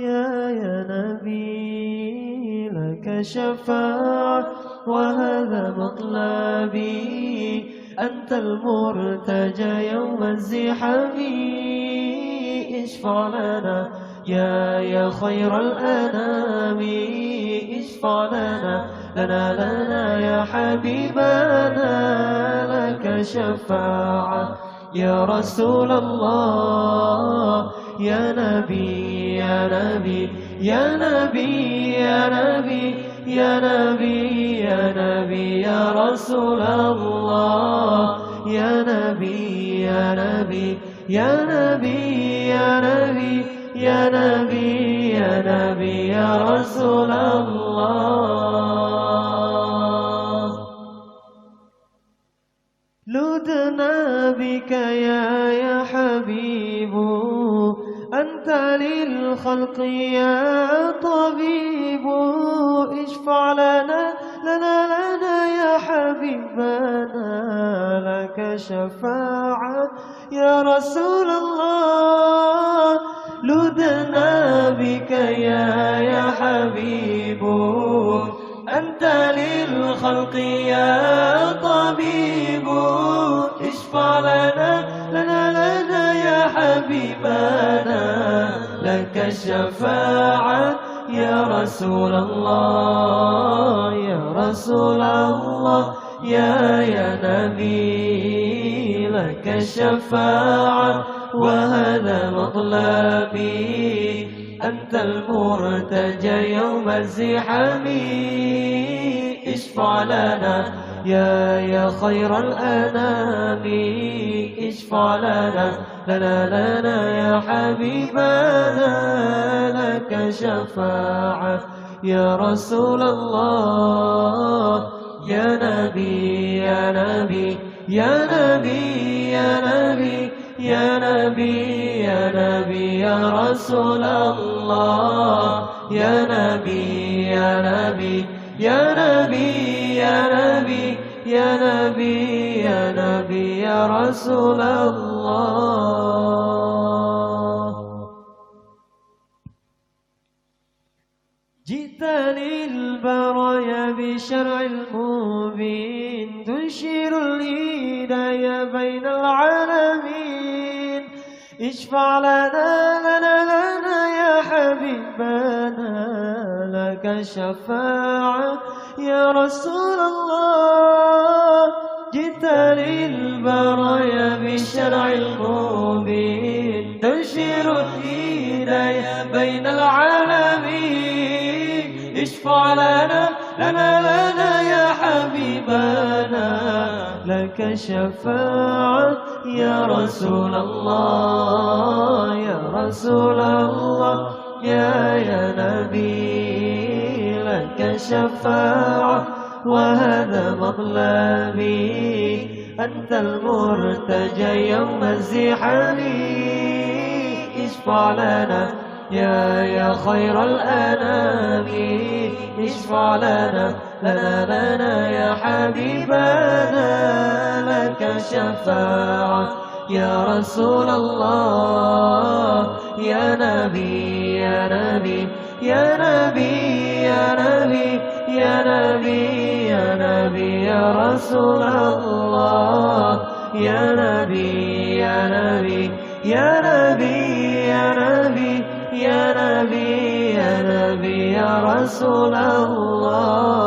يا نبي لك شفاعة وهذا مطلبي، أنت المرتجى يوم الزحام. اشفع لنا يا خير الأنام، اشفع لنا يا حبيبنا، لك شفاعة يا رسول الله. يا نبي يا نبي يا نبي يا نبي يا نبي يا نبي يا رسول الله. يا نبي يا نبي يا نبي يا نبي يا نبي يا نبي يا رسول الله. لدنا بك يا حبيب، أنت للخلق يا طبيب. اشفع لنا يا حبيبنا، لك شفاعة يا رسول الله. لدنا بك يا حبيب، أنت للخلق يا طبيب. اشفع لنا يا حبيبنا، لك الشفاعة يا رسول الله. يا رسول الله يا نبي لك الشفاعة وهذا مطلبي، أنت المرتجى يوم الزحام. اشفع لنا يا خير الأنام، اشفع لنا يا حبيبنا، لك شفاعة يا رسول الله. يا نبي يا نبي يا نبي يا نبي يا نبي يا نبي يا رسول الله. يا نبي يا نبي يا نبي يا نبي يا نبي يا نبي يا رسول الله. جئت للبرايا بشرع المبين، تنشر الهداية بين العالمين. اشفع لنا يا حبيبنا، لك الشفاعة يا رسول الله. جئت للبرايا بالشرع المبين، تنشر الهداية بين العالمين. اشفع لنا يا حبيبنا، لك الشفاعة يا رسول الله. يا رسول الله يا نبي لك الشفاعة وهذا مطلبي، أنت المرتجى يوم الزحام. اشفع لنا يا خير الأنام، اشفع لنا يا حبيبنا، لك شفاعة يا رسول الله. يا نبي يا نبي يا نبي يا نبي يا نبي يا نبي يا رسول الله. يا نبي يا نبي يا نبي يا نبي يا نبي يا نبي يا رسول الله.